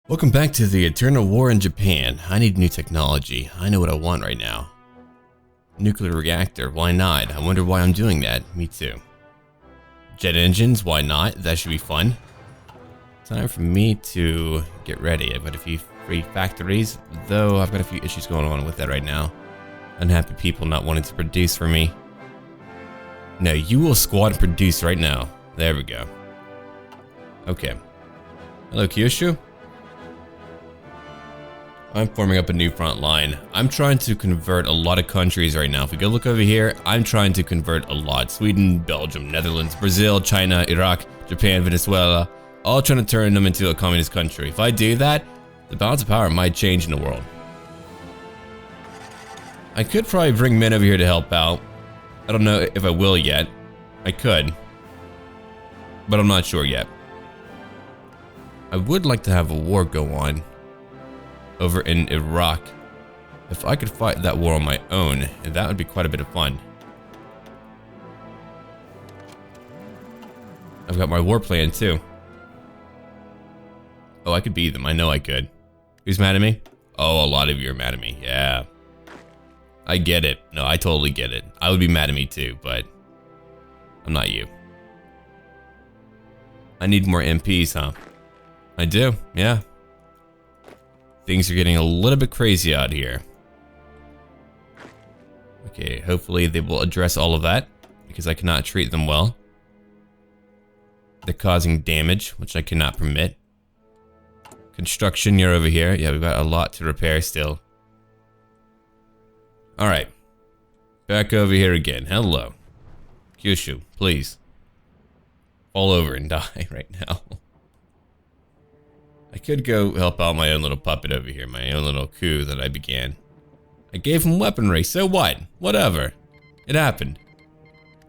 Welcome back to the Eternal War in Japan. I need new technology. I know what I want right now. Nuclear reactor, why not? I wonder why I'm doing that. Me too. Jet engines, why not? That should be fun. Time for me to get ready. I've got a few free factories, though I've got a few issues going on with that right now. Unhappy people not wanting to produce for me. No, you will squad and produce right now. There we go. Okay. Hello, Kyushu. I'm forming up a new front line. I'm trying to convert a lot of countries right now. If we go look over here, I'm trying to convert a lot. Sweden, Belgium, Netherlands, Brazil, China, Iraq, Japan, Venezuela, all trying to turn them into a communist country. If I do that, the balance of power might change in the world. I could probably bring men over here to help out. I don't know if I will yet. I could, but I'm not sure yet. I would like to have a war go on over in Iraq. If I could fight that war on my own, that would be quite a bit of fun. I've got my war plan too. Oh, I could beat them. I know I could. Who's mad at me? Oh, a lot of you are mad at me. Yeah. I get it. No, I totally get it. I would be mad at me too, but I'm not you. I need more MPs, huh? I do, yeah. Things are getting a little bit crazy out here. Okay, hopefully they will address all of that, because I cannot treat them well. They're causing damage, which I cannot permit. Construction, you're over here. Yeah, we've got a lot to repair still. Alright. Back over here again. Hello. Kyushu, please. Fall over and die right now. I could go help out my own little puppet over here, my own little coup that I began. I gave him weaponry, so what? Whatever. It happened.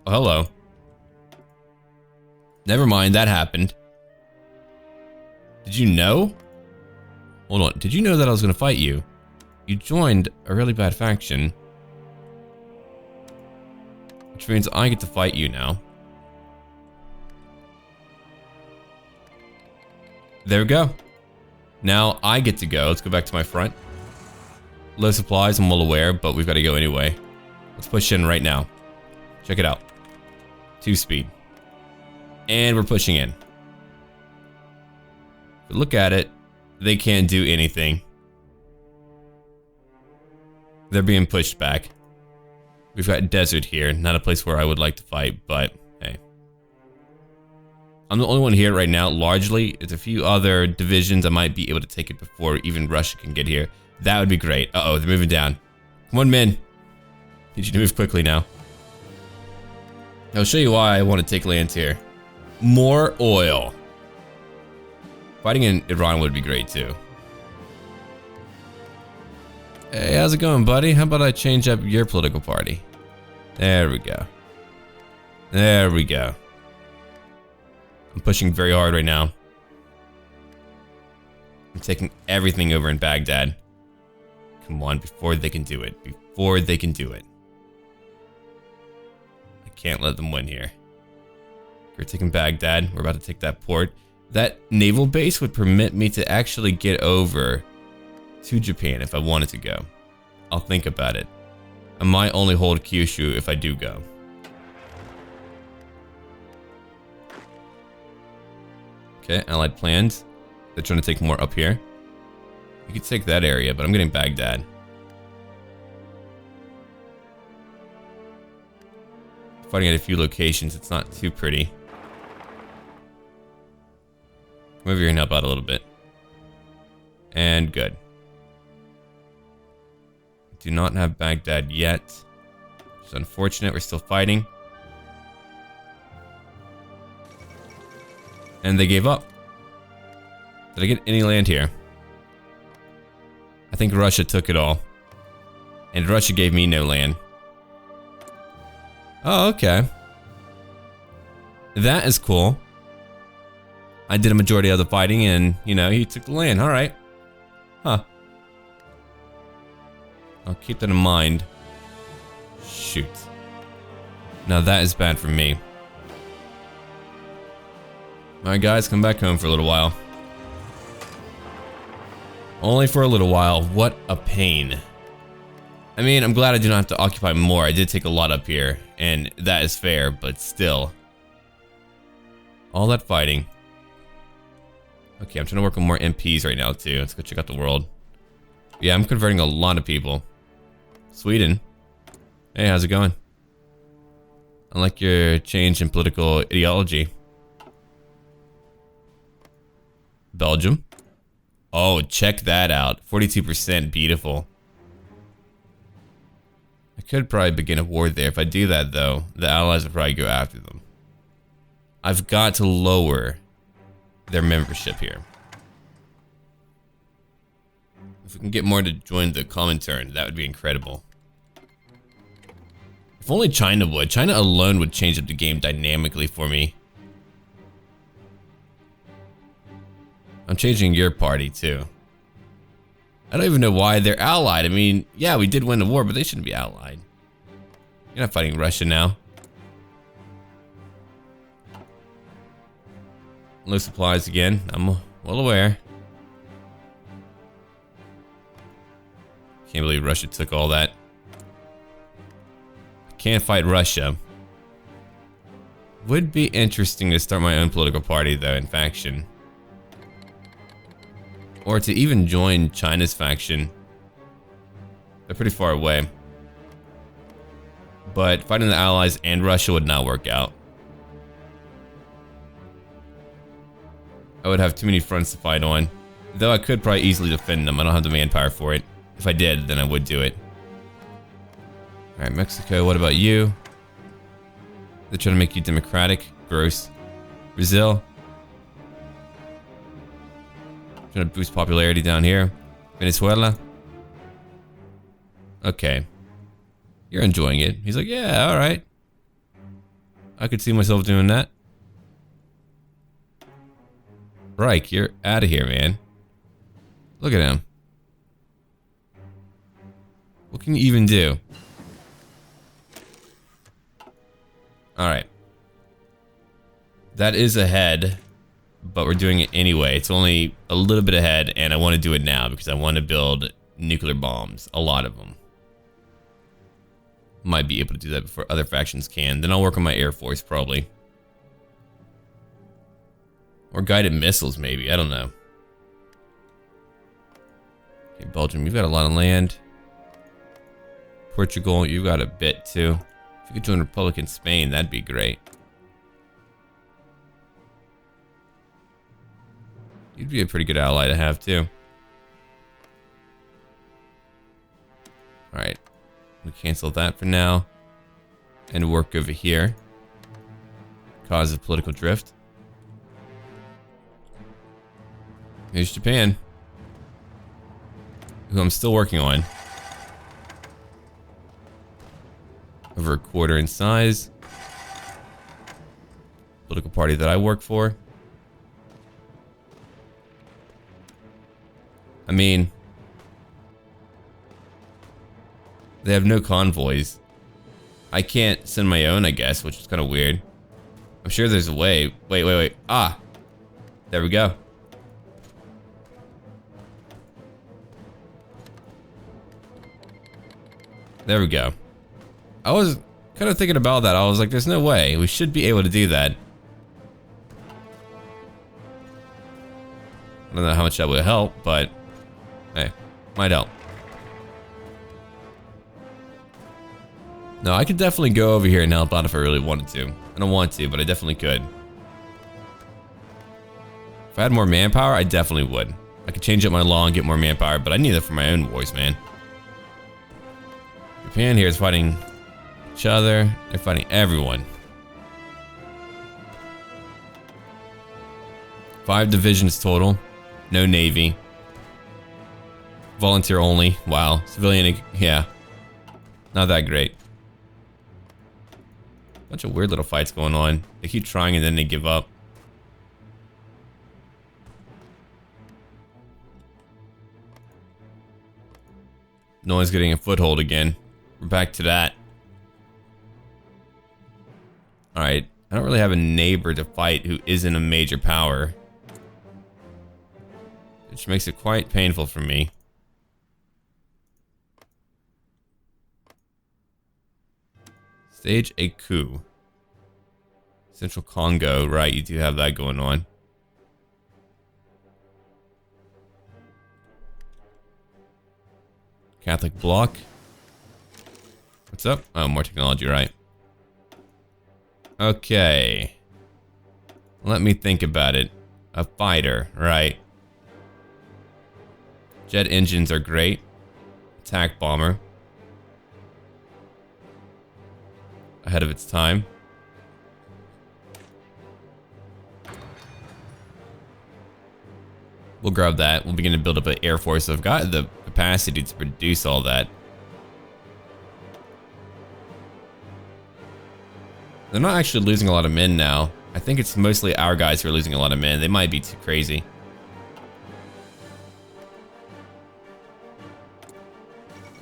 Oh, hello. Never mind, that happened. Did you know? Hold on, did you know that I was gonna fight you? You joined a really bad faction. Which means I get to fight you now. There we go. Now I get to go. Let's go back to my front. Low supplies, I'm well aware, but we've got to go anyway. Let's push in right now. Check it out. 2-speed. And we're pushing in. But look at it. They can't do anything. They're being pushed back. We've got desert here. Not a place where I would like to fight, but hey. I'm the only one here right now, largely. It's a few other divisions. I might be able to take it before even Russia can get here. That would be great. Uh-oh, they're moving down. Come on, men. Need you to move quickly now. I'll show you why I want to take lands here. More oil. Fighting in Iran would be great, too. Hey, how's it going, buddy? How about I change up your political party? There we go. There we go. I'm pushing very hard right now. I'm taking everything over in Baghdad. Come on, before they can do it. Before they can do it. I can't let them win here. We're taking Baghdad. We're about to take that port. That naval base would permit me to actually get over to Japan if I wanted to go. I'll think about it. I might only hold Kyushu if I do go. Okay, allied plans. They're trying to take more up here. You could take that area, but I'm getting Baghdad. Fighting at a few locations, it's not too pretty. Come over here and help out a little bit. And good. Do not have Baghdad yet. It's unfortunate, we're still fighting. And they gave up. Did I get any land here? I think Russia took it all. And Russia gave me no land. Oh, okay. That is cool. I did a majority of the fighting and, you know, he took the land. Alright. Huh. I'll keep that in mind. Shoot. Now that is bad for me. Alright guys, come back home for a little while. Only for a little while. What a pain. I mean, I'm glad I do not have to occupy more. I did take a lot up here, and that is fair, but still. All that fighting. Okay, I'm trying to work on more MPs right now, too. Let's go check out the world. Yeah, I'm converting a lot of people. Sweden. Hey, how's it going? I like your change in political ideology. Belgium. Oh, check that out. 42%. Beautiful. I could probably begin a war there. If I do that, though, the Allies will probably go after them. I've got to lower their membership here. If we can get more to join the Comintern, that would be incredible. If only China would. China alone would change up the game dynamically for me. I'm changing your party, too. I don't even know why they're allied. I mean, yeah, we did win the war, but they shouldn't be allied. You're not fighting Russia now. Low supplies again. I'm well aware. Can't believe Russia took all that. I can't fight Russia. Would be interesting to start my own political party, though, in faction. Or to even join China's faction. They're pretty far away. But fighting the Allies and Russia would not work out. I would have too many fronts to fight on. Though I could probably easily defend them. I don't have the manpower for it. If I did, then I would do it. Alright, Mexico, what about you? They're trying to make you democratic. Gross. Brazil. Trying to boost popularity down here. Venezuela. Okay. You're enjoying it. He's like, yeah, alright. I could see myself doing that. Reich, you're out of here, man. Look at him. What can you even do? Alright. That is ahead. But we're doing it anyway. It's only a little bit ahead, and I want to do it now because I want to build nuclear bombs. A lot of them. Might be able to do that before other factions can. Then I'll work on my Air Force, probably. Or guided missiles, maybe. I don't know. Okay, Belgium, you've got a lot of land. Portugal, you've got a bit, too. If you could join Republic in Spain, that'd be great. You'd be a pretty good ally to have, too. Alright. We cancel that for now. And work over here. Cause of political drift. Here's Japan. Who I'm still working on. Over a quarter in size. Political party that I work for. I mean, they have no convoys. I can't send my own, I guess, which is kind of weird. I'm sure there's a way. Wait. Ah, there we go. There we go. I was kind of thinking about that. I was like, there's no way. We should be able to do that. I don't know how much that would help, but hey, might help. No, I could definitely go over here and help out if I really wanted to. I don't want to, but I definitely could. If I had more manpower, I definitely would. I could change up my law and get more manpower, but I need that for my own wars, man. Japan here is fighting each other. They're fighting everyone. 5 divisions total. No navy. Volunteer only. Wow. Civilian, yeah. Not that great. Bunch of weird little fights going on. They keep trying and then they give up. No one's getting a foothold again. We're back to that. Alright. I don't really have a neighbor to fight who isn't a major power. which makes it quite painful for me. Stage a coup. Central Congo, right, you do have that going on. Catholic bloc. What's up? Oh, more technology, right. Okay. Let me think about it. A fighter, right. Jet engines are great. Attack bomber. Ahead of its time. We'll grab that. We'll begin to build up an air force. I've got the capacity to produce all that. They're not actually losing a lot of men now. I think it's mostly our guys who are losing a lot of men. They might be too crazy.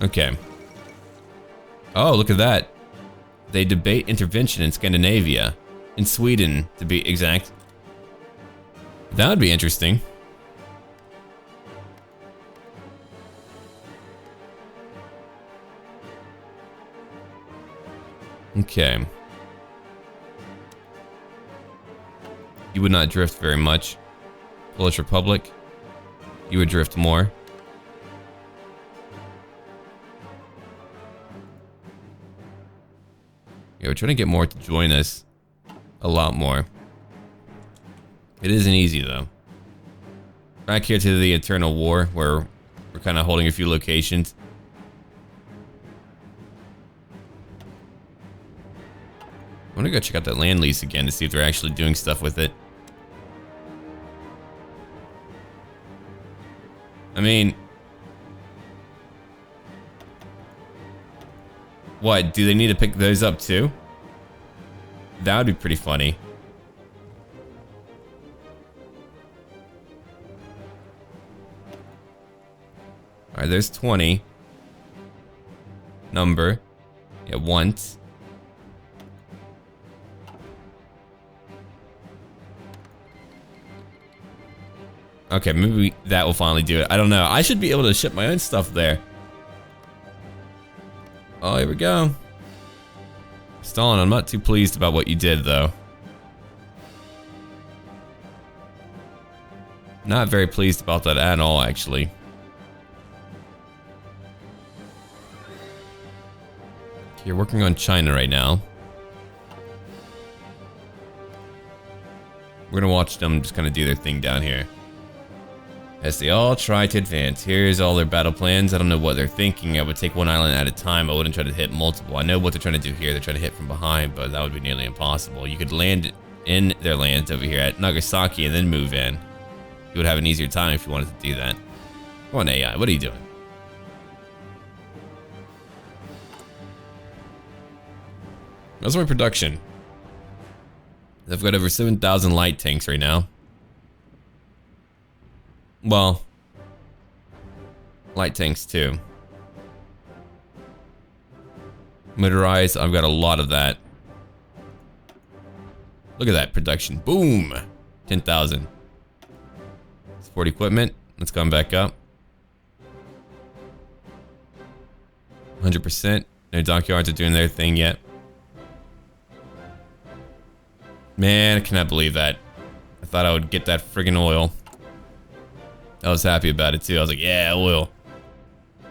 Okay. Oh, look at that. They debate intervention in Scandinavia. In Sweden, to be exact. That would be interesting. Okay. You would not drift very much. Polish Republic. You would drift more. Yeah, we're trying to get more to join us. A lot more. It isn't easy though. Back here to the Eternal War, where we're kind of holding a few locations. I'm gonna go check out that land lease again to see if they're actually doing stuff with it. I mean, what, do they need to pick those up too? That would be pretty funny. Alright, there's 20. Number. Yeah, once. Okay, maybe that will finally do it. I don't know. I should be able to ship my own stuff there. Oh, here we go. Stalin, I'm not too pleased about what you did, though. Not very pleased about that at all, actually. You're working on China right now. We're gonna watch them just kind of do their thing down here. As they all try to advance. Here's all their battle plans. I don't know what they're thinking. I would take one island at a time. I wouldn't try to hit multiple. I know what they're trying to do here. They're trying to hit from behind, but that would be nearly impossible. You could land in their lands over here at Nagasaki and then move in. You would have an easier time if you wanted to do that. Come on, AI. What are you doing? That's my production. I've got over 7,000 light tanks right now. Well, light tanks too. Motorized, I've got a lot of that. Look at that production. Boom! 10,000. Support equipment. Let's come back up. 100%. No dockyards are doing their thing yet. Man, I cannot believe that. I thought I would get that friggin' oil. I was happy about it too. I was like, yeah, oil.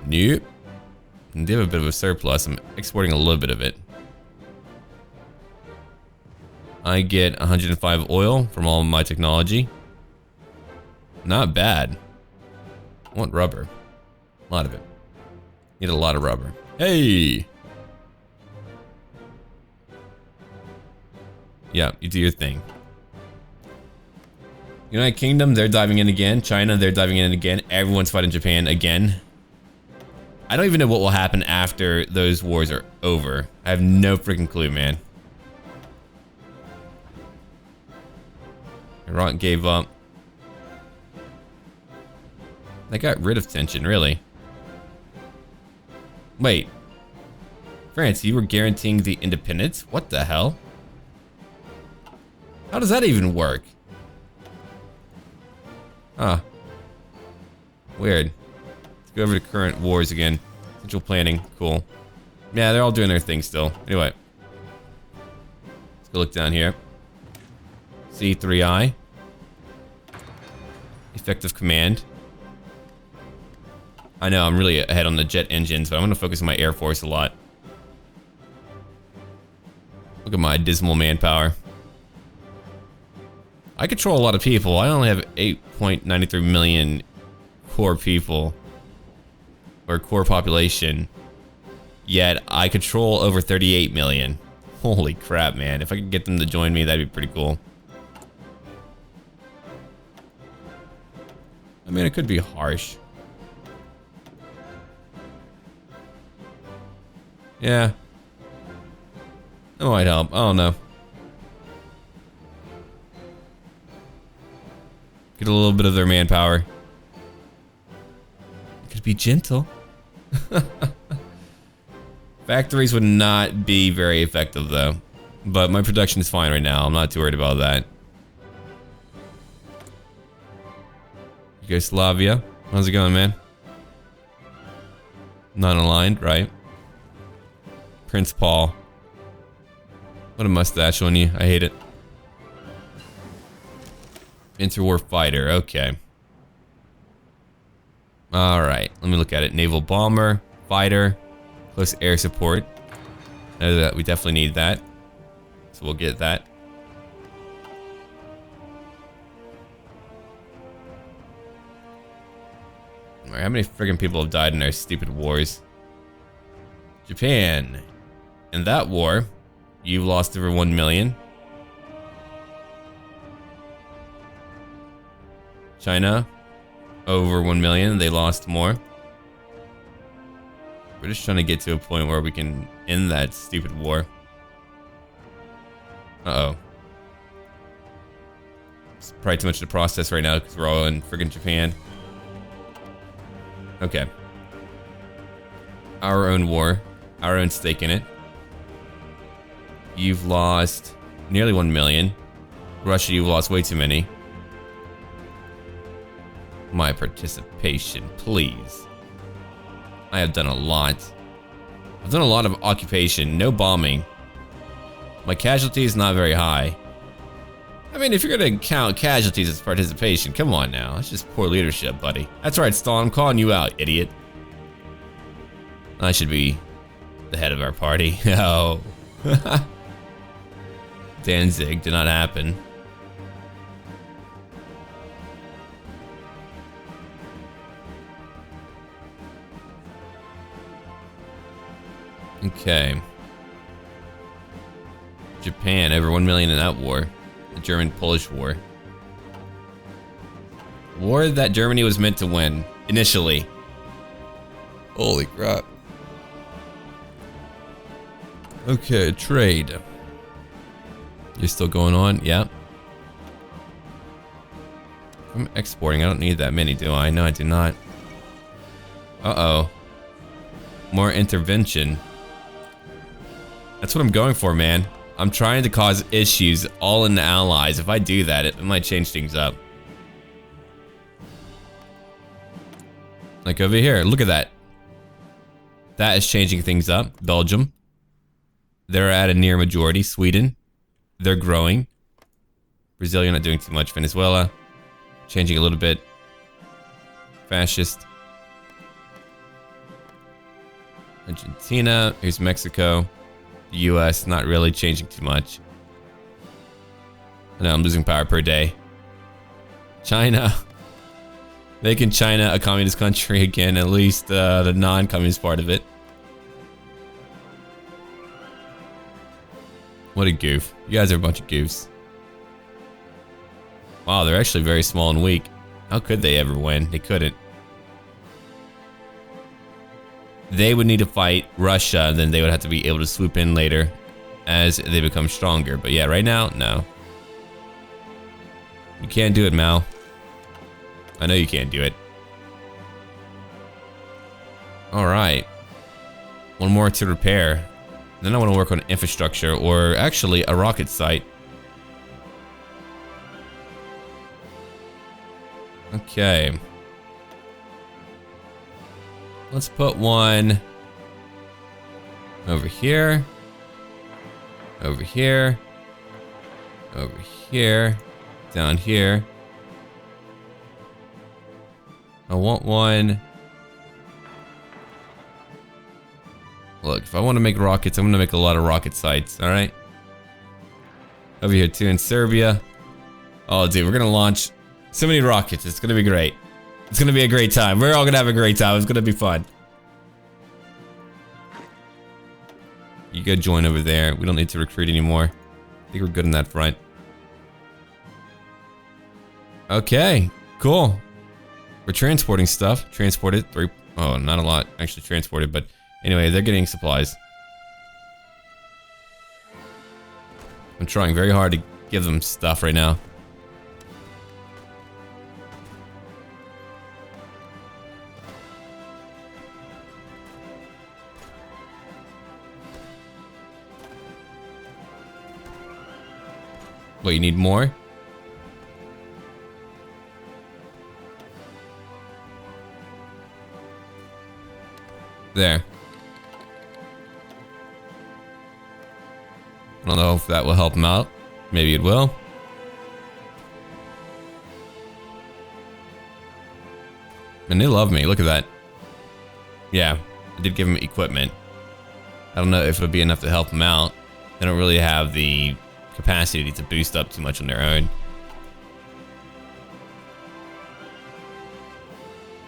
Nope. And they have a bit of a surplus. I'm exporting a little bit of it. I get 105 oil from all of my technology. Not bad. I want rubber. A lot of it. Need a lot of rubber. Hey! Yeah, you do your thing. United Kingdom, they're diving in again. China, they're diving in again. Everyone's fighting Japan again. I don't even know what will happen after those wars are over. I have no freaking clue, man. Iraq gave up. They got rid of tension, really. Wait. France, you were guaranteeing the independence? What the hell? How does that even work? Huh. Weird. Let's go over to current wars again. Central planning. Cool. Yeah, they're all doing their thing still. Anyway. Let's go look down here. C3I. Effective command. I know I'm really ahead on the jet engines, but I'm going to focus on my Air Force a lot. Look at my dismal manpower. I control a lot of people. I only have 8.93 million core people. Or core population. Yet I control over 38 million. Holy crap, man. If I could get them to join me, that'd be pretty cool. I mean, it could be harsh. Yeah. That might help. I don't know. Get a little bit of their manpower. It could be gentle. Factories would not be very effective though. But my production is fine right now. I'm not too worried about that. Yugoslavia. How's it going, man? Not aligned, right? Prince Paul. What a mustache on you. I hate it. Interwar fighter. Okay. Alright. Let me look at it. Naval bomber. Fighter. Close air support. We definitely need that. So we'll get that. Alright, how many friggin' people have died in their stupid wars? Japan. In that war, you've lost over 1 million. China, over 1 million. They lost more. We're just trying to get to a point where we can end that stupid war. Uh-oh. It's probably too much to process right now because we're all in friggin' Japan. Okay. Our own war. Our own stake in it. You've lost nearly 1 million. Russia, you've lost way too many. My participation, please. I have done a lot. I've done a lot of occupation, no bombing. My casualty is not very high. I mean, if you're gonna count casualties as participation, come on now. That's just poor leadership, buddy. That's right, Stalin, I'm calling you out, idiot. I should be the head of our party. Oh. Danzig did not happen. Okay. Japan, over 1 million in that war. The German-Polish War. War that Germany was meant to win, initially. Holy crap. Okay, trade. You're still going on? Yeah. I'm exporting. I don't need that many, do I? No, I do not. Uh-oh. More intervention. That's what I'm going for, man. I'm trying to cause issues all in the allies. If I do that, it might change things up. Like over here, look at that. That is changing things up. Belgium. They're at a near majority. Sweden. They're growing. Brazil, you're not doing too much. Venezuela. Changing a little bit. Fascist. Argentina. Here's Mexico. The US, not really changing too much. I know I'm losing power per day. China. Making China a communist country again, at least the non-communist part of it. What a goof. You guys are a bunch of goofs. Wow, they're actually very small and weak. How could they ever win? They couldn't. They would need to fight Russia, and then they would have to be able to swoop in later as they become stronger. But yeah, right now, no. You can't do it, Mao. I know you can't do it. Alright. One more to repair. Then I want to work on infrastructure, or actually a rocket site. Okay. Let's put one over here. Over here. Over here. Down here. I want one. Look, if I want to make rockets, I'm going to make a lot of rocket sites, alright? Over here too in Serbia. Oh, dude, we're going to launch so many rockets. It's going to be great. It's going to be a great time. We're all going to have a great time. It's going to be fun. You go join over there. We don't need to recruit anymore. I think we're good on that front. Okay, cool. We're transporting stuff. Transported. Oh, not a lot actually transported, but anyway, they're getting supplies. I'm trying very hard to give them stuff right now. What, you need more? There. I don't know if that will help him out. Maybe it will. And they love me. Look at that. Yeah, I did give him equipment. I don't know if it'll be enough to help him out. They don't really have the capacity to boost up too much on their own.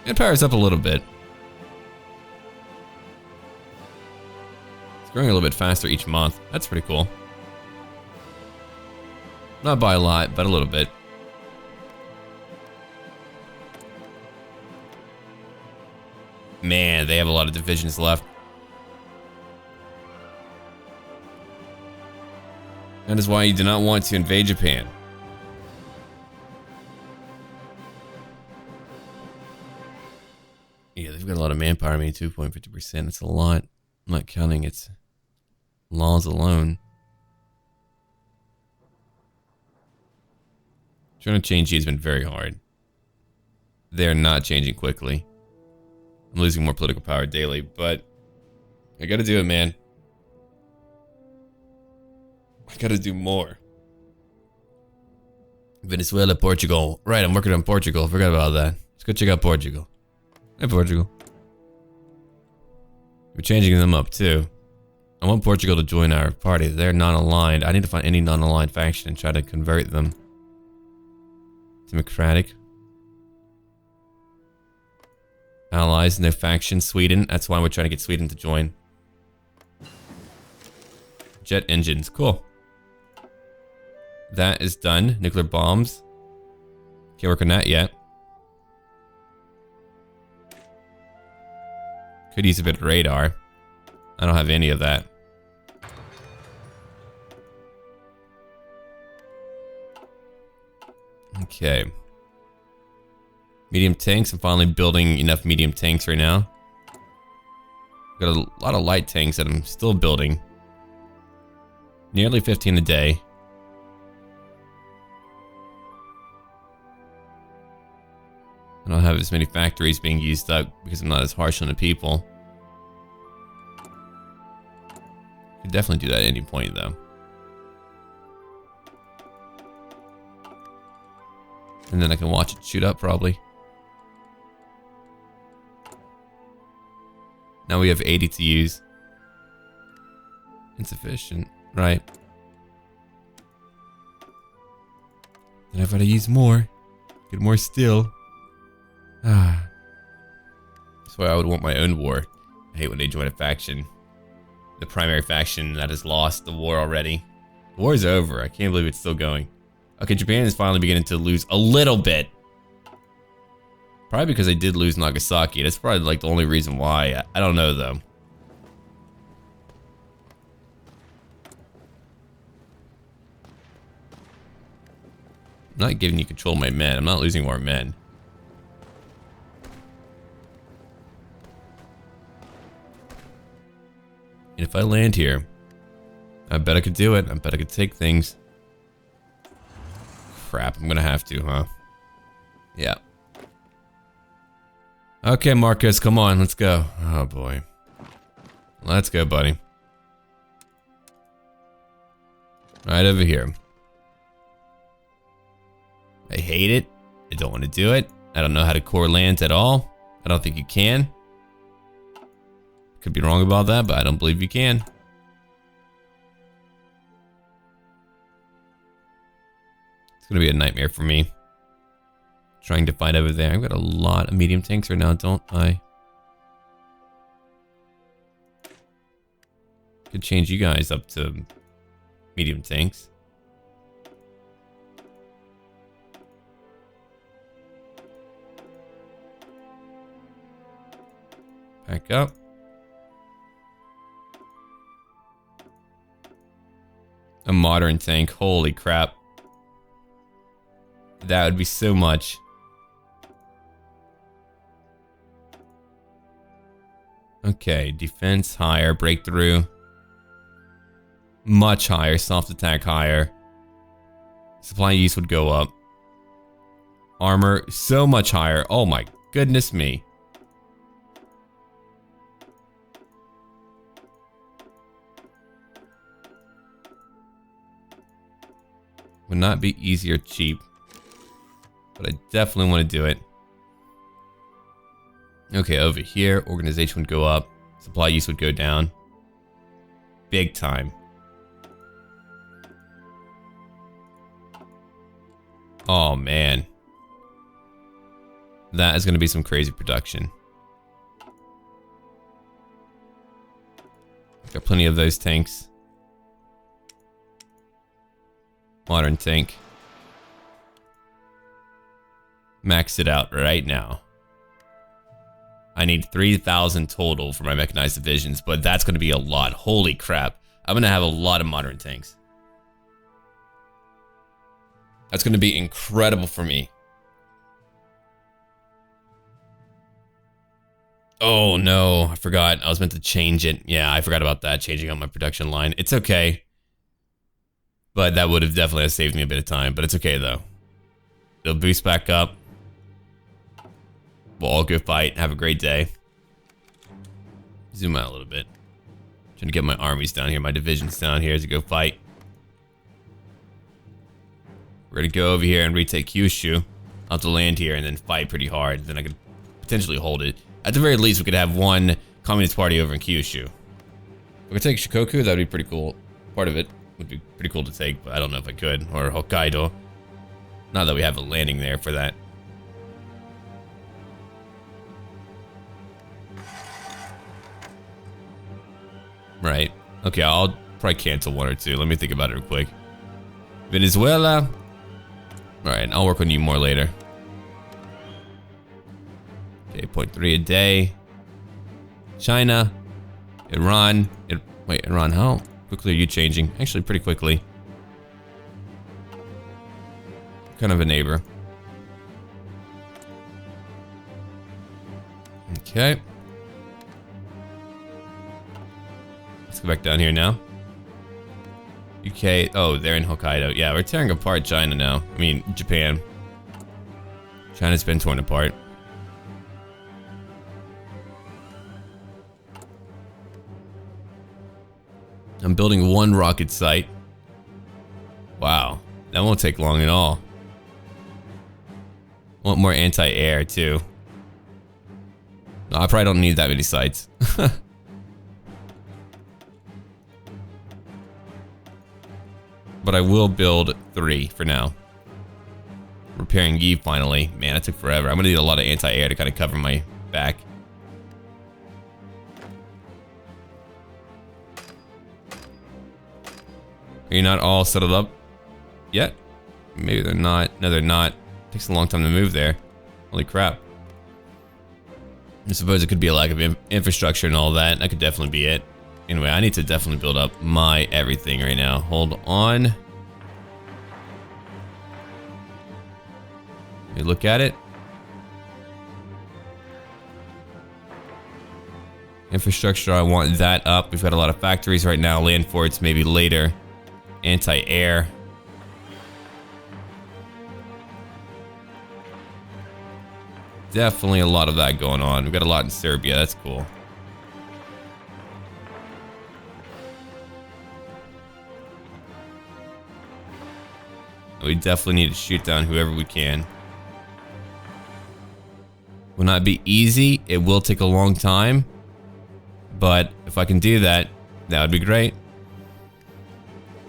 It powers up a little bit. It's growing a little bit faster each month. That's pretty cool. Not by a lot, but a little bit. Man, they have a lot of divisions left. That is why you do not want to invade Japan. Yeah, they've got a lot of manpower. I mean, 2.50%. That's a lot. I'm not counting its laws alone. Trying to change these has been very hard. They're not changing quickly. I'm losing more political power daily, but I gotta do it, man. I gotta do more. Venezuela, Portugal. Right, I'm working on Portugal. Forgot about that. Let's go check out Portugal. Hey, Portugal. We're changing them up, too. I want Portugal to join our party. They're non-aligned. I need to find any non-aligned faction and try to convert them. Democratic. Allies, no faction. Sweden. That's why we're trying to get Sweden to join. Jet engines. Cool. That is done. Nuclear bombs. Can't work on that yet. Could use a bit of radar. I don't have any of that. Okay. Medium tanks. I'm finally building enough medium tanks right now. Got a lot of light tanks that I'm still building. Nearly 15 a day. I don't have as many factories being used up because I'm not as harsh on the people. Could definitely do that at any point, though. And then I can watch it shoot up, probably. Now we have 80 to use. Insufficient, right? Then I've got to use more. Get more steel. Ah. That's why I would want my own war. I hate when they join a faction. The primary faction that has lost the war already. The war is over. I can't believe it's still going. Okay, Japan is finally beginning to lose a little bit. Probably because they did lose Nagasaki. That's probably like the only reason why. I don't know though. I'm not giving you control of my men. I'm not losing more men. And if I land here, I bet I could do it. I bet I could take things. Crap, I'm gonna have to, huh? Yeah. Okay, Marcus, come on, let's go. Oh boy. Let's go, buddy. Right over here. I hate it. I don't want to do it. I don't know how to core lands at all. I don't think you can. Could be wrong about that, but I don't believe you can. It's gonna be a nightmare for me. Trying to fight over there. I've got a lot of medium tanks right now, don't I? Could change you guys up to medium tanks. Back up. A modern tank. Holy crap. That would be so much. Okay, defense higher, breakthrough. Much higher, soft attack higher. Supply use would go up. Armor, so much higher. Oh my goodness me. Would not be easy or cheap. But I definitely want to do it. Okay, over here, organization would go up. Supply use would go down. Big time. Oh man. That is going to be some crazy production. Got plenty of those tanks. Modern tank. Max it out right now. I need 3,000 total for my mechanized divisions, but that's going to be a lot. Holy crap. I'm going to have a lot of modern tanks. That's going to be incredible for me. Oh no, I forgot. I was meant to change it. Yeah, I forgot about that, changing on my production line. It's okay. But that would have definitely saved me a bit of time, but it's okay though. It'll boost back up. We'll all go fight. Have a great day. Zoom out a little bit. Trying to get my armies down here, my divisions down here to go fight. We're gonna go over here and retake Kyushu. I'll have to land here and then fight pretty hard. Then I could potentially hold it. At the very least, we could have one communist party over in Kyushu. If we could take Shikoku, that'd be pretty cool. Part of it would be pretty cool to take, but I don't know if I could. Or Hokkaido. Not that we have a landing there for that. Right. Okay, I'll probably cancel one or two. Let me think about it real quick. Venezuela. Alright, I'll work on you more later. Okay, 0.3 a day. China. Iran. Wait, Iran, how quickly are you changing? Actually, pretty quickly. Kind of a neighbor. Okay. Let's go back down here now. UK. Oh, they're in Hokkaido. Yeah, we're tearing apart China now. I mean, Japan. China's been torn apart. I'm building one rocket site. Wow, that won't take long at all. Want more anti-air too. No, I probably don't need that many sites. But I will build 3 for now. Repairing Yi finally. Man, it took forever. I'm gonna need a lot of anti-air to kind of cover my back. Are you not all settled up yet? Maybe they're not. No, they're not. Takes a long time to move there. Holy crap. I suppose it could be a lack of infrastructure and all that. That could definitely be it. Anyway, I need to definitely build up my everything right now. Hold on. Let me look at it. Infrastructure, I want that up. We've got a lot of factories right now. Land forts maybe later. Anti-air. Definitely a lot of that going on. We've got a lot in Serbia. That's cool. We definitely need to shoot down whoever we can. Will not be easy. It will take a long time. But if I can do that, that would be great.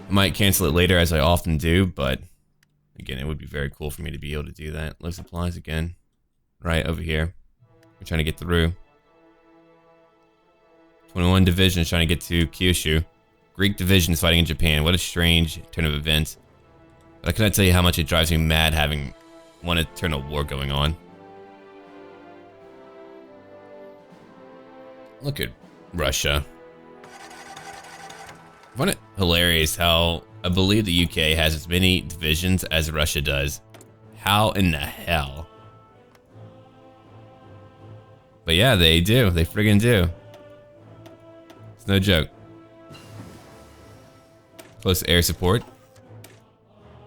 I might cancel it later as I often do, but again, it would be very cool for me to be able to do that. Low supplies again. Right over here. We're trying to get through. 21 division is trying to get to Kyushu. Greek division is fighting in Japan. What a strange turn of events. But I cannot tell you how much it drives me mad having one eternal war going on. Look at Russia. I find it hilarious how I believe the UK has as many divisions as Russia does. How in the hell? But yeah, they do. They friggin' do. It's no joke. Close air support.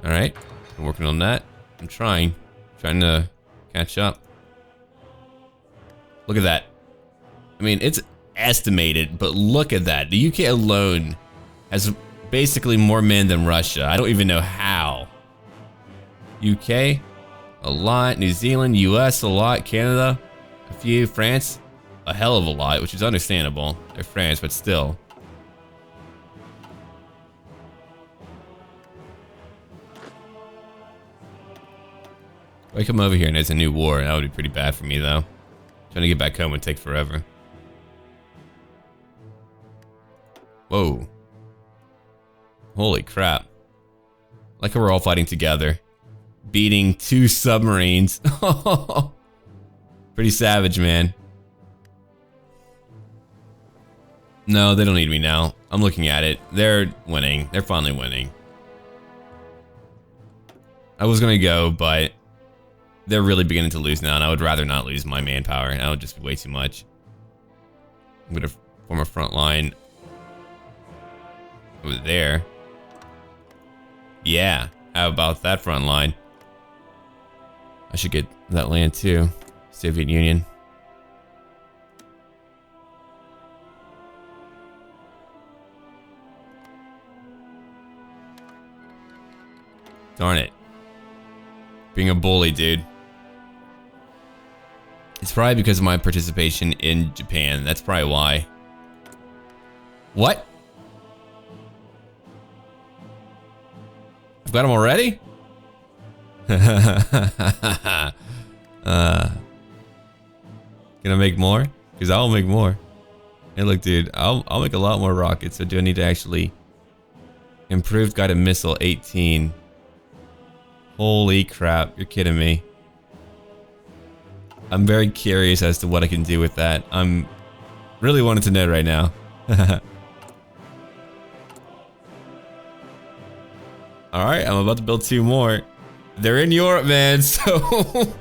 Alright. I'm working on that. I'm trying. Trying to catch up. Look at that. I mean, it's estimated, but look at that. The UK alone has basically more men than Russia. I don't even know how. UK, a lot. New Zealand, US, a lot. Canada, a few. France, a hell of a lot, which is understandable. They're France, but still. If I come over here and there's a new war, that would be pretty bad for me, though. Trying to get back home would take forever. Whoa. Holy crap. Like how we're all fighting together. Beating 2 submarines. Pretty savage, man. No, they don't need me now. I'm looking at it. They're winning. They're finally winning. I was gonna go, but they're really beginning to lose now, and I would rather not lose my manpower. That would just be way too much. I'm gonna form a front line over there. Yeah, how about that front line? I should get that land too. Soviet Union. Darn it. Being a bully, dude. It's probably because of my participation in Japan. That's probably why. What? I've got them already? Gonna make more? Because I'll make more. Hey, look, dude. I'll make a lot more rockets. So do I need to actually... Improved guided missile 18. Holy crap. You're kidding me. I'm very curious as to what I can do with that. I'm really wanting to know right now. Alright, I'm about to build 2 more. They're in Europe, man, so...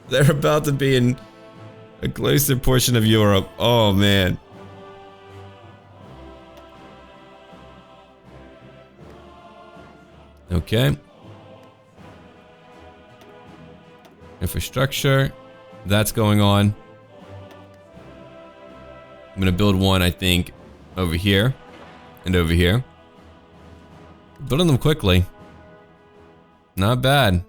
they're about to be in a closer portion of Europe. Oh, man. Okay. Infrastructure. That's going on. I'm gonna build one, I think, over here. And over here. Building them quickly. Not bad.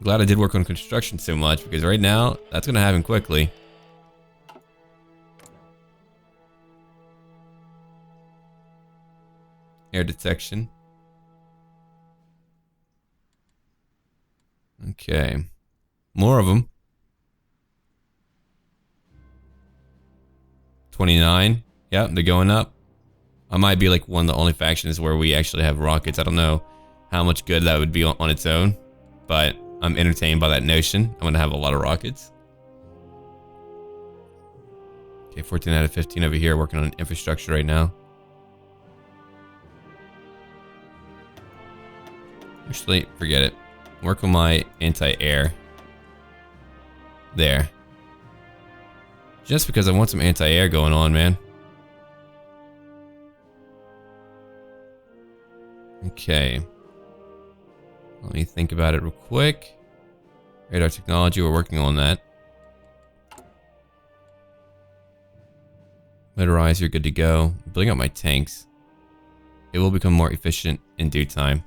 Glad I did work on construction so much, because right now, that's gonna happen quickly. Air detection. Okay. More of them. 29. Yep, they're going up. I might be like one of the only factions where we actually have rockets. I don't know how much good that would be on its own, but I'm entertained by that notion. I'm gonna have a lot of rockets. Okay, 14 out of 15 over here, working on infrastructure right now. Actually, forget it. Work on my anti-air. There. Just because I want some anti-air going on, man. Okay. Let me think about it real quick. Radar technology, we're working on that. Motorize, you're good to go. Building up my tanks. It will become more efficient in due time.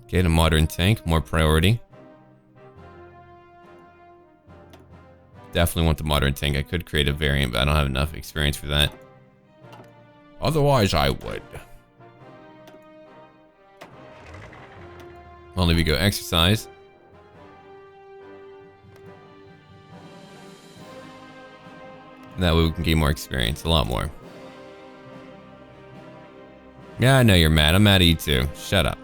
Get a modern tank, more priority. Definitely want the modern tank. I could create a variant, but I don't have enough experience for that. Otherwise, I would. Only we go exercise. That way we can gain more experience, a lot more. Yeah, I know you're mad. I'm mad at you too. Shut up.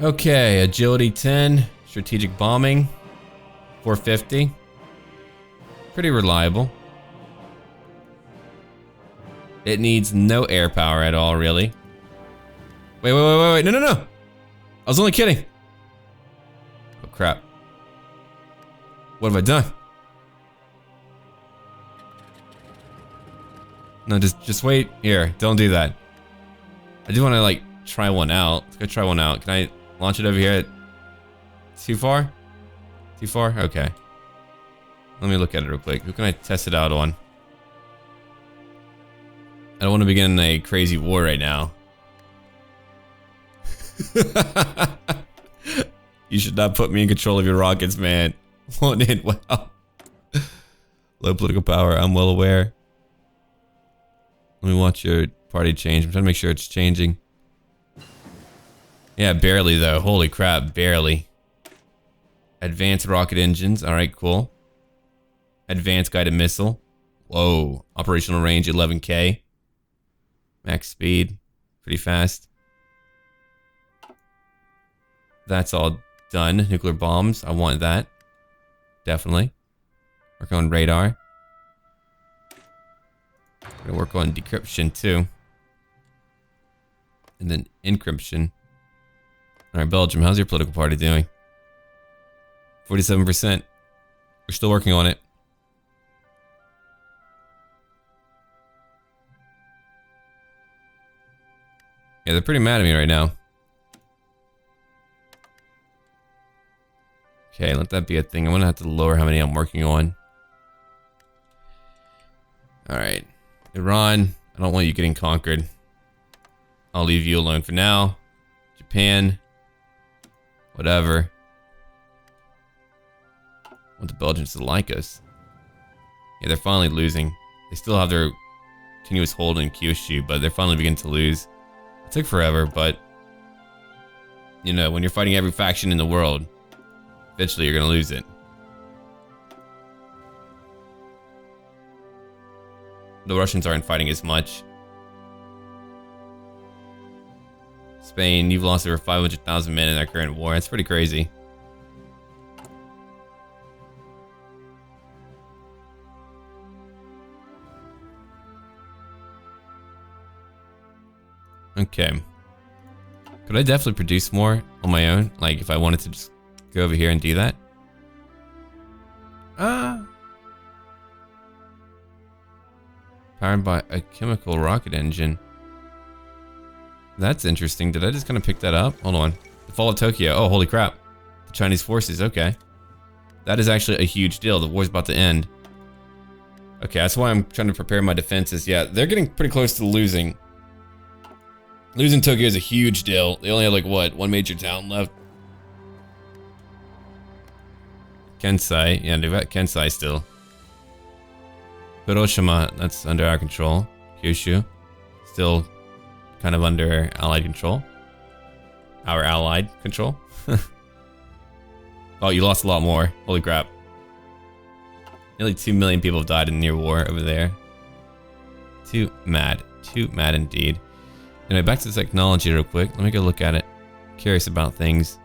Okay, agility 10, strategic bombing, 450. Pretty reliable. It needs no air power at all, really. Wait, no, I was only kidding. Oh, crap. What have I done? No, just wait. Here, don't do that. I do want to, like, try one out. Let's go try one out. Can I launch it over here? Too far? Too far? Okay. Let me look at it real quick. Who can I test it out on? I don't want to begin a crazy war right now. You should not put me in control of your rockets, man. Won't end well. Low political power, I'm well aware. Let me watch your party change. I'm trying to make sure it's changing. Yeah, barely though. Holy crap, barely. Advanced rocket engines. Alright, cool. Advanced guided missile. Whoa. Operational range 11K. Max speed. Pretty fast. That's all done. Nuclear bombs. I want that. Definitely. Work on radar. Gonna work on decryption too. And then encryption. Alright, Belgium, how's your political party doing? 47%. We're still working on it. Yeah, they're pretty mad at me right now. Okay, let that be a thing. I'm gonna have to lower how many I'm working on. Alright. Iran, I don't want you getting conquered. I'll leave you alone for now. Japan. Whatever. I want the Belgians to like us. Yeah, they're finally losing. They still have their continuous hold in Kyushu, but they're finally beginning to lose. It took forever, but you know, when you're fighting every faction in the world, eventually you're gonna lose it. The Russians aren't fighting as much. Spain, you've lost over 500,000 men in their current war. That's pretty crazy. Okay. Could I definitely produce more on my own? Like, if I wanted to just go over here and do that? Powered by a chemical rocket engine. That's interesting. Did I just kind of pick that up? Hold on. The fall of Tokyo. Oh, holy crap. The Chinese forces. Okay. That is actually a huge deal. The war's about to end. Okay, that's why I'm trying to prepare my defenses. Yeah, they're getting pretty close to losing. Losing Tokyo is a huge deal. They only have, like, what? One major town left. Kensai. Yeah, they've got Kensai still. Hiroshima, that's under our control. Kyushu, still kind of under Allied control. Our Allied control. Oh, you lost a lot more. Holy crap. Nearly 2 million people have died in near war over there. Too mad. Too mad indeed. Anyway, back to the technology real quick. Let me go look at it. Curious about things.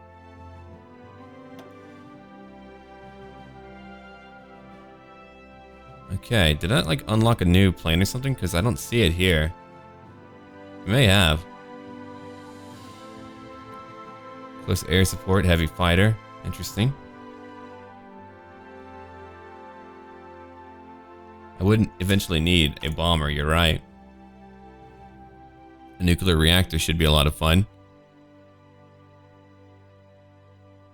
Okay, did that like unlock a new plane or something? Because I don't see it here. It may have. Close air support, heavy fighter. Interesting. I I wouldn't eventually need a bomber, you're right. A nuclear reactor should be a lot of fun.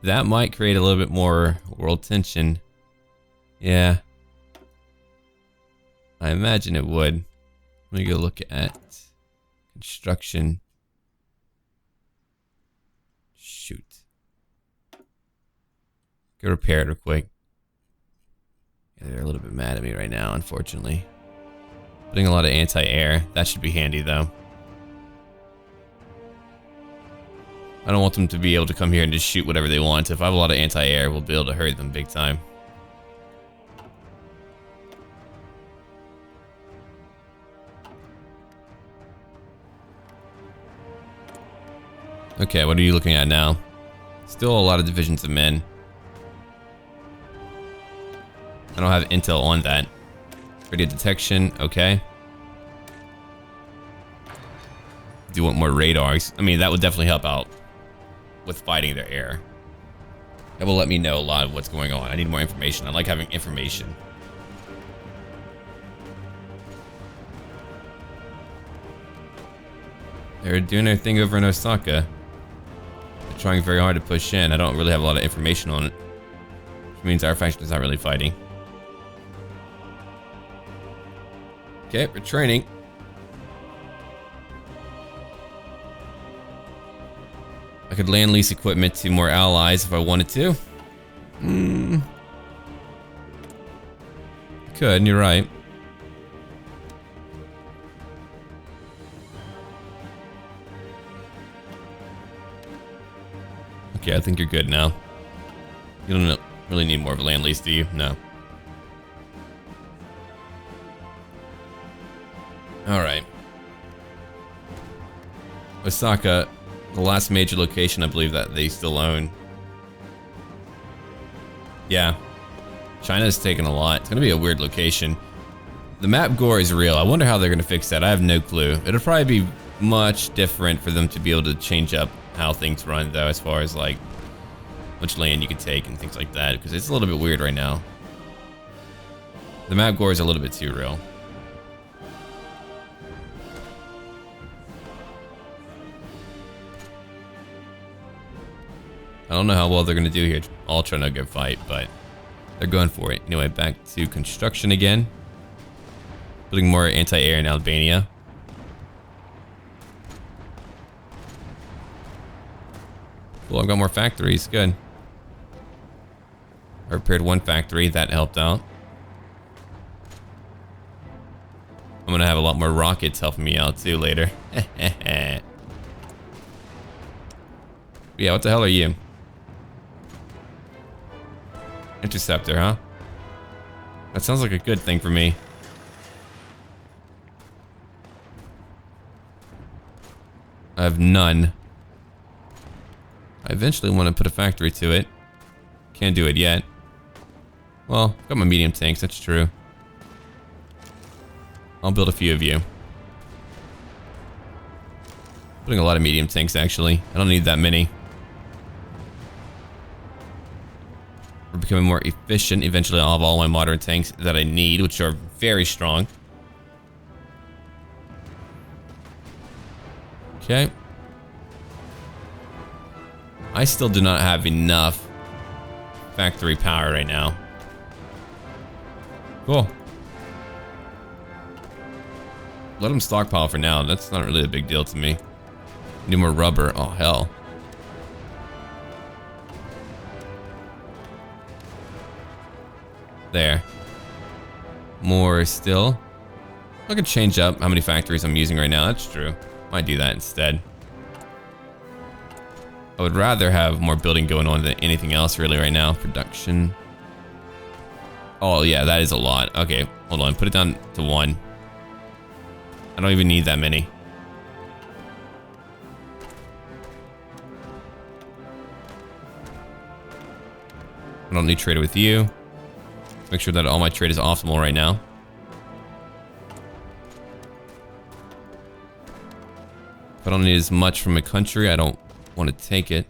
That might create a little bit more world tension. Yeah. I imagine it would. Let me go look at construction. Shoot. Go repair it real quick. Yeah, they're a little bit mad at me right now, unfortunately. Putting a lot of anti-air. That should be handy, though. I don't want them to be able to come here and just shoot whatever they want. If I have a lot of anti-air, we'll be able to hurt them big time. Okay, what are you looking at now? Still a lot of divisions of men. I don't have intel on that. Radio detection, okay. Do you want more radars? I mean, that would definitely help out with fighting their air. That will let me know a lot of what's going on. I need more information. I like having information. They're doing their thing over in Osaka. They're trying very hard to push in. I don't really have a lot of information on it. Which means our faction is not really fighting. Okay, we're training. I could land lease equipment to more allies if I wanted to. Could, you're right. Okay, I think you're good now. You don't really need more of a land lease, do you? No. Alright. Osaka, the last major location I believe that they still own. Yeah. China's taken a lot. It's gonna be a weird location. The map gore is real. I wonder how they're gonna fix that. I have no clue. It'll probably be much different for them to be able to change up how things run, though, as far as like which land you can take and things like that, because it's a little bit weird right now. The map gore is a little bit too real. I don't know how well they're going to do here. All trying to go fight, but they're going for it. Anyway, back to construction again. Putting more anti-air in Albania. Cool, I've got more factories. Good. I repaired one factory. That helped out. I'm going to have a lot more rockets helping me out too later. Yeah, what the hell are you? Interceptor, huh? That sounds like a good thing for me. I have none. I eventually want to put a factory to it. Can't do it yet. Well, got my medium tanks, that's true. I'll build a few of you. Putting a lot of medium tanks, actually. I don't need that many. We're becoming more efficient. Eventually I'll have all my modern tanks that I need, which are very strong. Okay. I still do not have enough factory power right now. Cool. Let them stockpile for now. That's not really a big deal to me. Need more rubber. Oh, hell. There. More still. I could change up how many factories I'm using right now. That's true. Might do that instead. I would rather have more building going on than anything else really right now. Production. Oh yeah, that is a lot. Okay, hold on. Put it down to 1. I don't even need that many. I don't need trade with you. Make sure that all my trade is optimal right now. If I don't need as much from a country, I don't want to take it.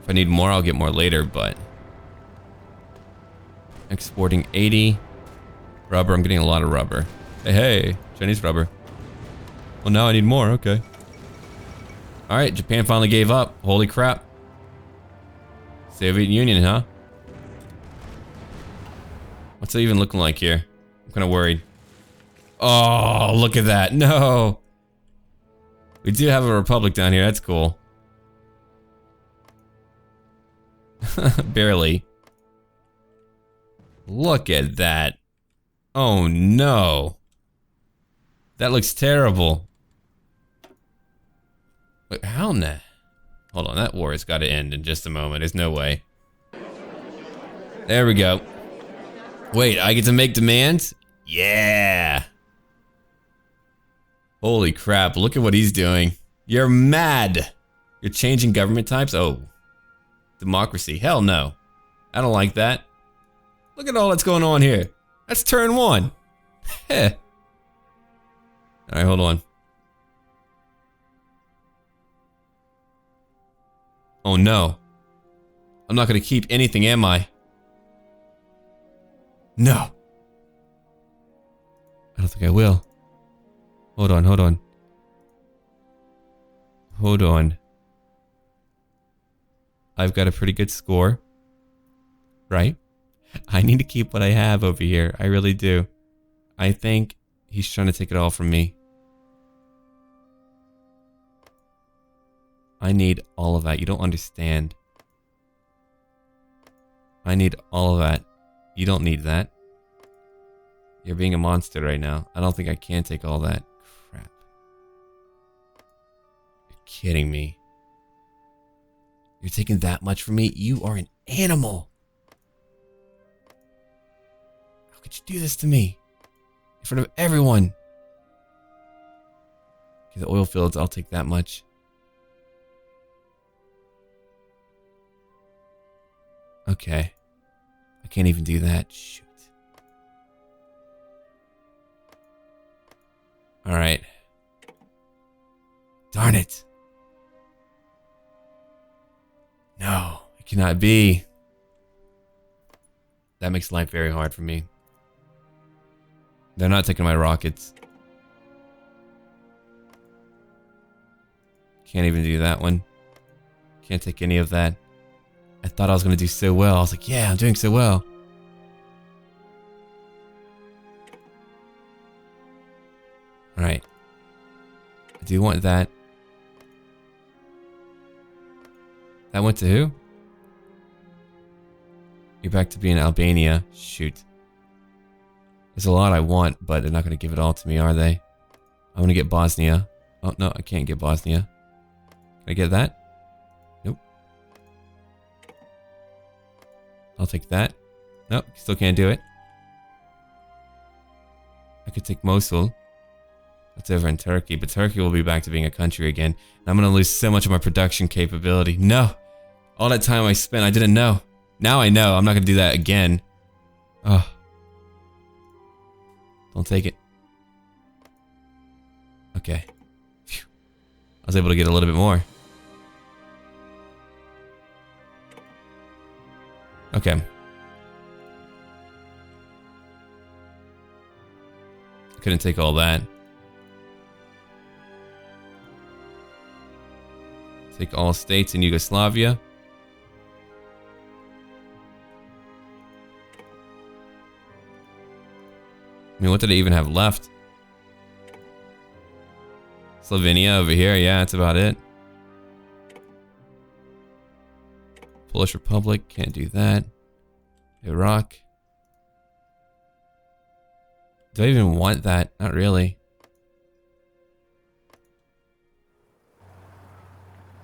If I need more, I'll get more later, but Exporting 80. Rubber, I'm getting a lot of rubber. Hey, hey, Chinese rubber. Well, now I need more, okay. Alright, Japan finally gave up. Holy crap. Soviet Union, huh? What's it even looking like here? I'm kind of worried. Oh, look at that. No. We do have a republic down here. That's cool. Barely. Look at that. Oh no. That looks terrible. Wait, how in the... Hold on, that war has got to end in just a moment. There's no way. There we go. Wait, I get to make demands? Yeah. Holy crap, look at what he's doing. You're mad. You're changing government types? Oh. Democracy. Hell no. I don't like that. Look at all that's going on here. That's turn 1. Heh. Alright, hold on. Oh no. I'm not gonna keep anything, am I? No. I don't think I will. Hold on, hold on. Hold on. I've got a pretty good score. Right? I need to keep what I have over here. I really do. I think he's trying to take it all from me. I need all of that. You don't understand. I need all of that. You don't need that. You're being a monster right now. I don't think I can take all that. Crap. You're kidding me. You're taking that much from me? You are an animal. How could you do this to me? In front of everyone. Okay, the oil fields, I'll take that much. Okay. I can't even do that. Shoot. Alright. Darn it. No, it cannot be. That makes life very hard for me. They're not taking my rockets. Can't even do that one. Can't take any of that. I thought I was going to do so well. I was like, yeah, I'm doing so well. Alright. I do want that. That went to who? You're back to being Albania. Shoot. There's a lot I want, but they're not going to give it all to me, are they? I want to get Bosnia. Oh, no, I can't get Bosnia. Can I get that? Nope. I'll take that. Nope, still can't do it. I could take Mosul. That's over in Turkey, but Turkey will be back to being a country again. And I'm going to lose so much of my production capability. No! All that time I spent, I didn't know. Now I know. I'm not going to do that again. Oh. Don't take it. Okay. Phew. I was able to get a little bit more. Okay. Couldn't take all that. Take all states in Yugoslavia. I mean, what did I even have left? Slovenia over here, yeah, that's about it. Polish Republic, can't do that. Iraq. Do I even want that? Not really.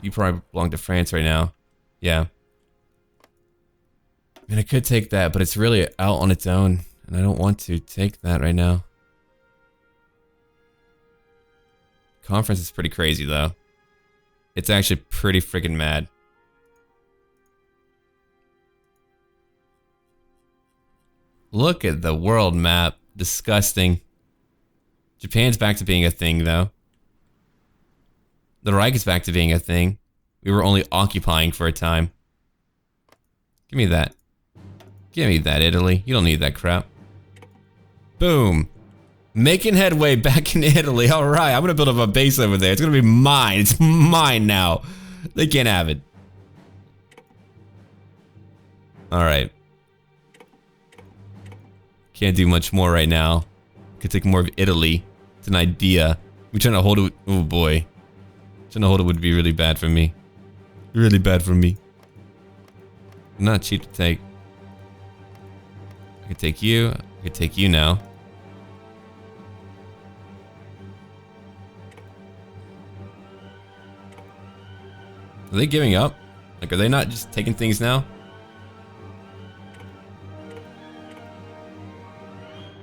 You probably belong to France right now. Yeah. I mean, I could take that, but it's really out on its own. And I don't want to take that right now. Conference is pretty crazy, though. It's actually pretty freaking mad. Look at the world map. Disgusting. Japan's back to being a thing, though. The Reich is back to being a thing. We were only occupying for a time. Give me that. Give me that, Italy. You don't need that crap. Boom. Making headway back in Italy. Alright, I'm gonna build up a base over there. It's gonna be mine. It's mine now. They can't have it. Alright. Can't do much more right now. Could take more of Italy. It's an idea. We're trying to hold it. Oh boy. Trying to hold it would be really bad for me. Really bad for me. Not cheap to take. I could take you. I could take you now. Are they giving up? Like, are they not just taking things now?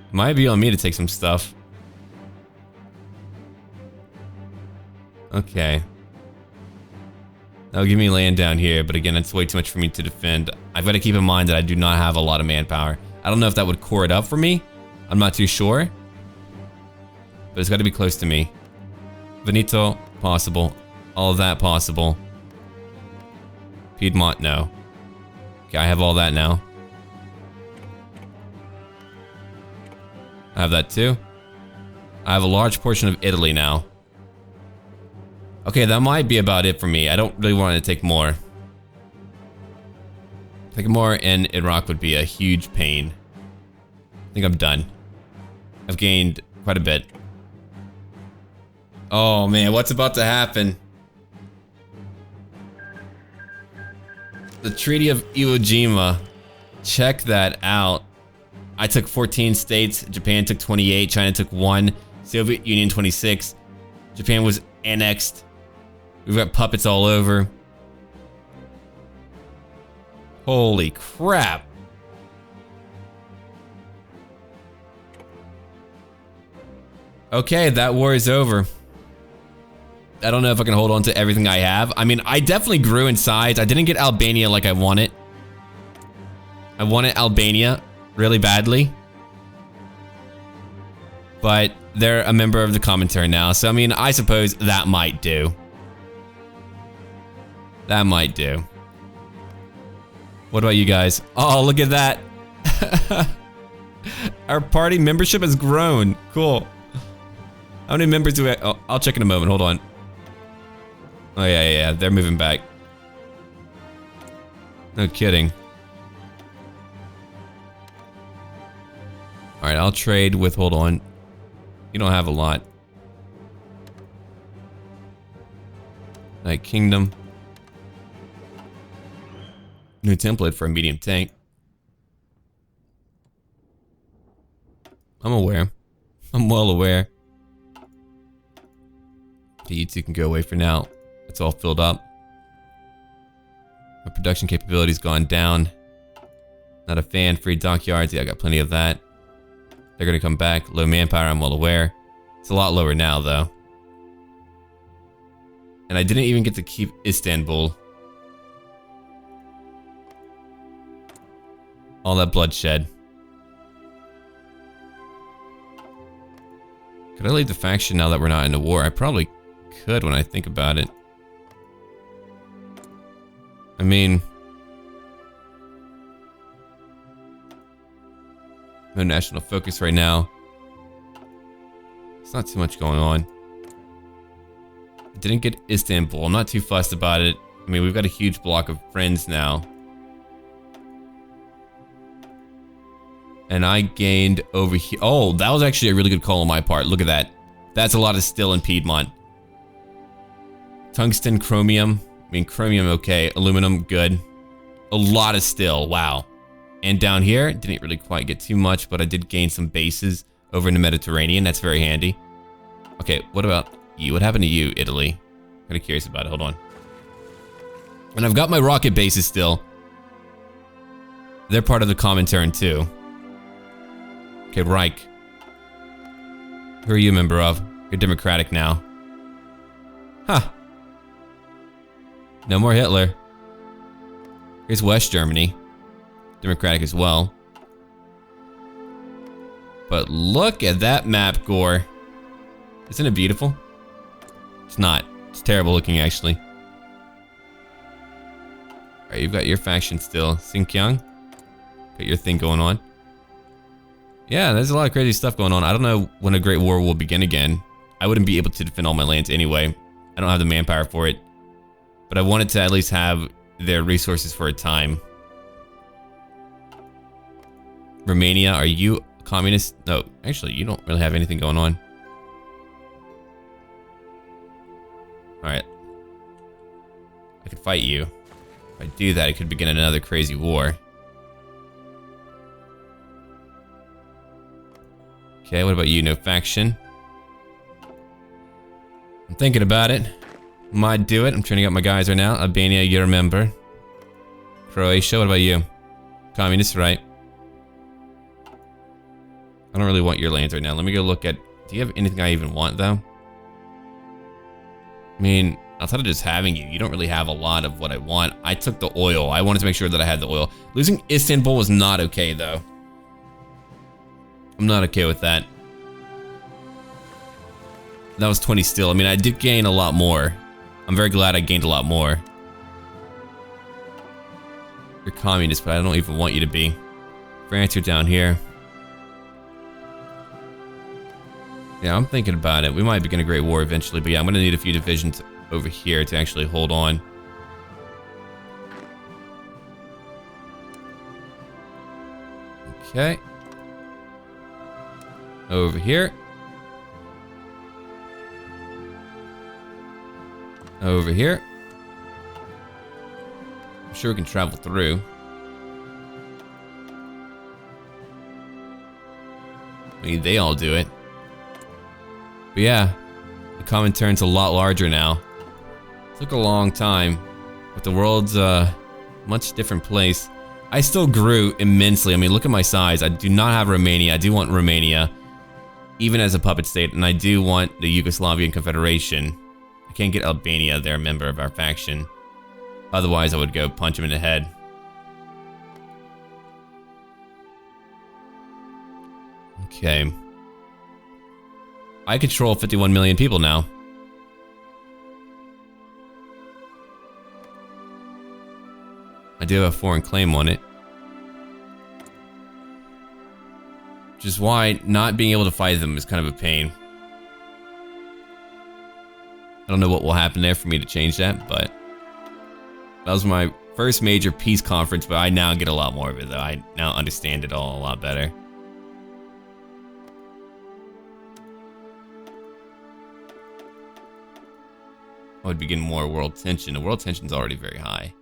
It might be on me to take some stuff. Okay. That'll give me land down here, but again, it's way too much for me to defend. I've got to keep in mind that I do not have a lot of manpower. I don't know if that would core it up for me. I'm not too sure. But it's got to be close to me. Veneto, possible. All of that, possible. Piedmont, no. Okay, I have all that now. I have that too. I have a large portion of Italy now. Okay, that might be about it for me. I don't really want to take more. Taking more in Iraq would be a huge pain. I think I'm done. I've gained quite a bit. Oh man, what's about to happen? The Treaty of Iwo Jima. Check that out. I took 14 states. Japan took 28. China took 1. Soviet Union 26. Japan was annexed. We've got puppets all over. Holy crap. Okay, that war is over. I don't know if I can hold on to everything I have. I mean, I definitely grew in size. I didn't get Albania like I wanted. I wanted Albania really badly. But they're a member of the commentary now. So, I mean, I suppose that might do. That might do. What about you guys? Oh, look at that. Our party membership has grown. Cool. How many members do we have? Oh, I'll check in a moment. Hold on. Oh, yeah. They're moving back. No kidding. Alright, I'll trade with... Hold on. You don't have a lot. United Kingdom. New template for a medium tank. I'm aware. I'm well aware. Okay, you two can go away for now. It's all filled up. My production capability's gone down. Not a fan. Free dockyards. Yeah, I got plenty of that. They're gonna come back. Low manpower, I'm well aware. It's a lot lower now, though. And I didn't even get to keep Istanbul. All that bloodshed. Could I lead the faction now that we're not in a war? I probably could when I think about it. I mean... no national focus right now. It's not too much going on. I didn't get Istanbul. I'm not too fussed about it. I mean, we've got a huge block of friends now. And I gained over here. Oh, that was actually a really good call on my part. Look at that. That's a lot of steel in Piedmont. Tungsten, chromium. I mean, chromium, okay. Aluminum, good. A lot of steel. Wow. And down here, didn't really quite get too much, but I did gain some bases over in the Mediterranean. That's very handy. Okay, what about you? What happened to you, Italy? I'm kind of curious about it. Hold on. And I've got my rocket bases still. They're part of the Comintern too. Okay, Reich. Who are you a member of? You're democratic now. Huh. No more Hitler. Here's West Germany. Democratic as well. But look at that map, Gore. Isn't it beautiful? It's not. It's terrible looking, actually. Alright, you've got your faction still. Xinjiang. Got your thing going on. Yeah, there's a lot of crazy stuff going on. I don't know when a Great War will begin again. I wouldn't be able to defend all my lands anyway. I don't have the manpower for it. But I wanted to at least have their resources for a time. Romania, are you communist? No, actually, you don't really have anything going on. Alright. I could fight you. If I do that, it could begin another crazy war. Okay, what about you? No faction? I'm thinking about it. Might do it. I'm training up my guys right now. Albania, you're a member. Croatia, what about you? Communist, right? I don't really want your lands right now. Let me go look at... Do you have anything I even want, though? I mean, outside of just having you, you don't really have a lot of what I want. I took the oil. I wanted to make sure that I had the oil. Losing Istanbul was not okay, though. I'm not okay with that. That was 20 still. I mean, I did gain a lot more. I'm very glad I gained a lot more. You're communist, but I don't even want you to be. France, you're down here. Yeah, I'm thinking about it. We might begin a great war eventually, but yeah, I'm gonna need a few divisions over here to actually hold on. Okay. Over here. Over here. I'm sure we can travel through. I mean, they all do it. But yeah, the Comintern's a lot larger now. It took a long time, but the world's a much different place. I still grew immensely. I mean, look at my size. I do not have Romania. I do want Romania, even as a puppet state, and I do want the Yugoslavian Confederation. I can't get Albania. They're a member of our faction. Otherwise, I would go punch him in the head. Okay. I control 51 million people now. I do have a foreign claim on it. Which is why not being able to fight them is kind of a pain. I don't know what will happen there for me to change that, but that was my first major peace conference, but I now get a lot more of it, though. I now understand it all a lot better. I would begin more world tension. The world tension is already very high.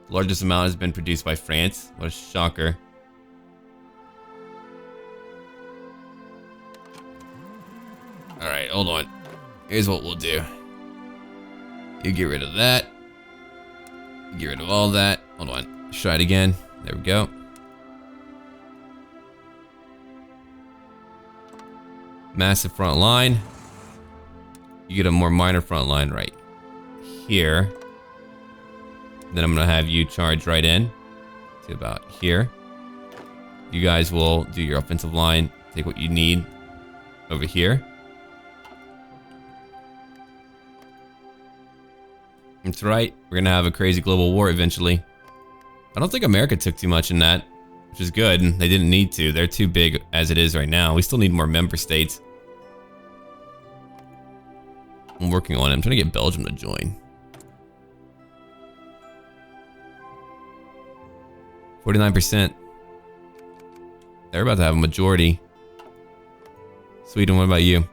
The largest amount has been produced by France. What a shocker. Alright, hold on. Here's what we'll do. You get rid of that. Get rid of all that. Hold on. Let's try it again. There we go. Massive front line. You get a more minor front line right here. Then I'm gonna have you charge right in to about here. You guys will do your offensive line. Take what you need over here. That's right. We're gonna have a crazy global war eventually. I don't think America took too much in that, which is good. They didn't need to. They're too big as it is right now. We still need more member states. I'm working on it. I'm trying to get Belgium to join. 49%. They're about to have a majority. Sweden, what about you?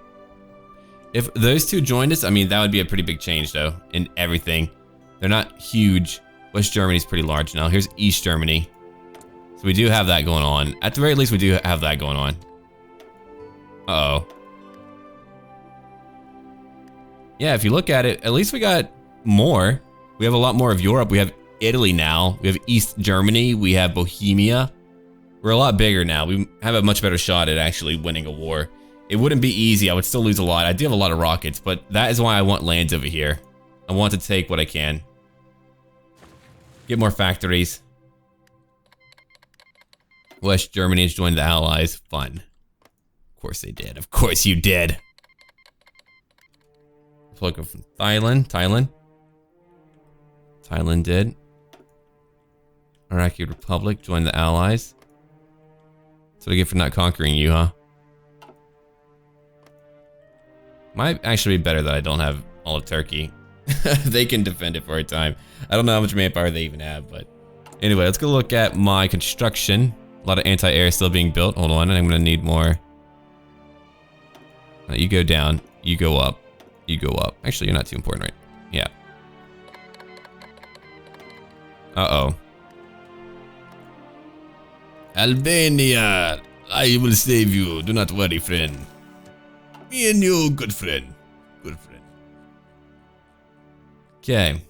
If those two joined us, I mean, that would be a pretty big change, though, in everything. They're not huge. West Germany's pretty large now. Here's East Germany. So we do have that going on. At the very least, we do have that going on. Uh-oh. Yeah, if you look at it, at least we got more. We have a lot more of Europe. We have Italy now. We have East Germany. We have Bohemia. We're a lot bigger now. We have a much better shot at actually winning a war. It wouldn't be easy. I would still lose a lot. I do have a lot of rockets, but that is why I want lands over here. I want to take what I can. Get more factories. West Germany has joined the Allies. Fun. Of course they did. Of course you did. Let's look from Thailand. Thailand did. Iraqi Republic, join the Allies. That's what I get for not conquering you, huh? Might actually be better that I don't have all of Turkey. They can defend it for a time. I don't know how much manpower they even have, but... Anyway, let's go look at my construction. A lot of anti-air still being built. Hold on, I'm gonna need more. You go down, you go up, you go up. Actually, you're not too important, right? Yeah. Uh-oh. Albania! I will save you. Do not worry, friend. Me and you, good friend. Good friend. Okay.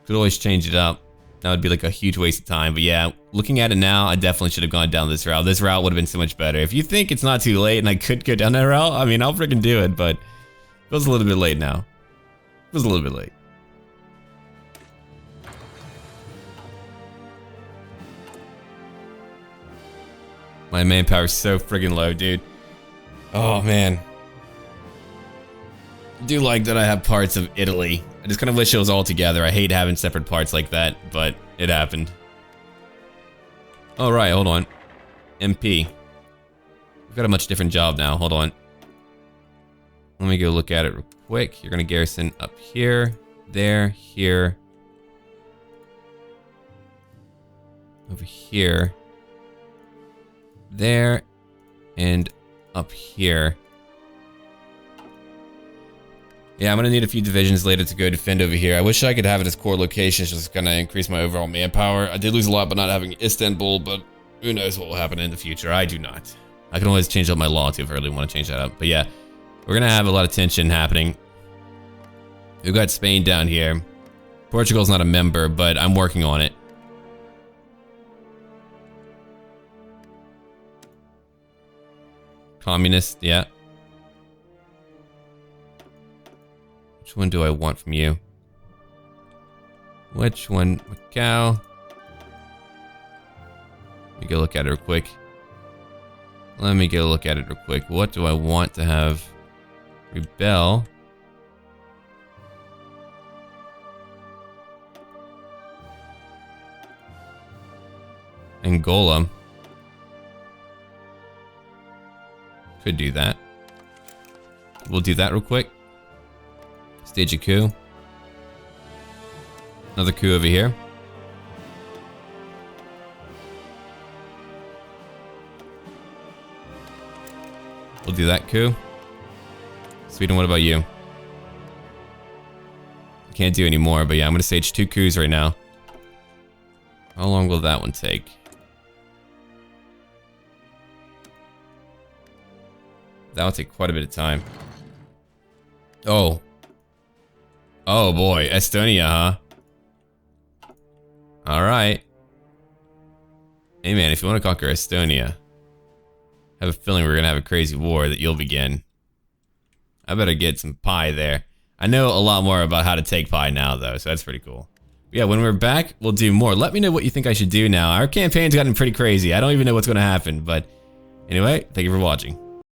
Could always change it up. That would be like a huge waste of time. But yeah, looking at it now, I definitely should have gone down this route. This route would have been so much better. If you think it's not too late and I could go down that route, I mean, I'll freaking do it. But it was a little bit late now. It was a little bit late. My manpower is so friggin' low, dude. Oh, man. I do like that I have parts of Italy. I just kind of wish it was all together. I hate having separate parts like that, but it happened. All right, hold on. MP. We've got a much different job now. Hold on. Let me go look at it real quick. You're going to garrison up here, there, here. Over here. There, and up here. Yeah, I'm gonna need a few divisions later to go defend over here. I wish I could have it as core locations, just gonna increase my overall manpower. I did lose a lot by not having Istanbul, but who knows what will happen in the future. I do not. I can always change up my law too if I really want to change that up. But yeah, we're gonna have a lot of tension happening. We've got Spain down here. Portugal's not a member, but I'm working on it. Communist, yeah. Which one do I want from you? Which one? Macau. Let me go look at it real quick. Let me go look at it real quick. What do I want to have? Rebel. Angola. Could do that. We'll do that real quick. Stage a coup. Another coup over here. We'll do that coup. Sweden, what about you? I can't do any more, but yeah, I'm gonna stage 2 coups right now. How long will that one take? That will take quite a bit of time. Oh. Oh boy, Estonia, huh? Alright. Hey man, if you want to conquer Estonia, I have a feeling we're gonna have a crazy war that you'll begin. I better get some pie there. I know a lot more about how to take pie now though, so that's pretty cool. Yeah, when we're back, we'll do more. Let me know what you think I should do now. Our campaign's gotten pretty crazy. I don't even know what's gonna happen, but anyway, thank you for watching.